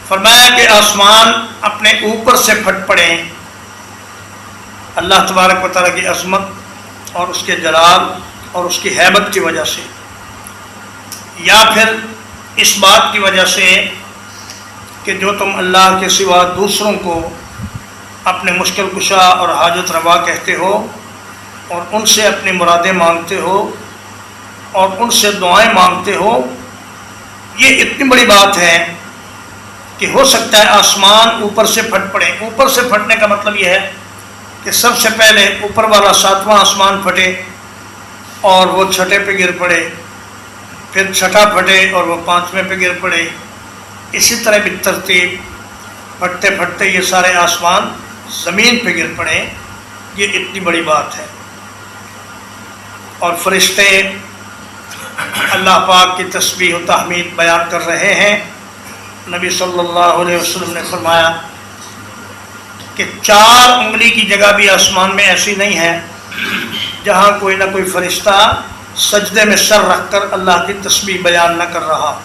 فرمایا کہ آسمان اپنے اوپر سے پھٹ پڑے اللہ تبارک و تعالیٰ کی عظمت اور اس کے جلال اور اس کی ہیبت کی وجہ سے، یا پھر اس بات کی وجہ سے کہ جو تم اللہ کے سوا دوسروں کو اپنے مشکل کشا اور حاجت روا کہتے ہو اور ان سے اپنی مرادیں مانگتے ہو اور ان سے دعائیں مانگتے ہو، یہ اتنی بڑی بات ہے کہ ہو سکتا ہے آسمان اوپر سے پھٹ پڑے۔ اوپر سے پھٹنے کا مطلب یہ ہے کہ سب سے پہلے اوپر والا 7واں آسمان پھٹے اور وہ 6 پہ گر پڑے، پھر 6 پھٹے اور وہ 5ویں پہ گر پڑے، اسی طرح بھی ترتیب پھٹتے پھٹتے یہ سارے آسمان زمین پہ گر پڑے۔ یہ اتنی بڑی بات ہے۔ اور فرشتے اللہ پاک کی تسبیح و تحمید بیان کر رہے ہیں۔ نبی صلی اللہ علیہ وسلم نے فرمایا کہ 4 انگلی کی جگہ بھی آسمان میں ایسی نہیں ہے جہاں کوئی نہ کوئی فرشتہ سجدے میں سر رکھ کر اللہ کی تسبیح بیان نہ کر رہا۔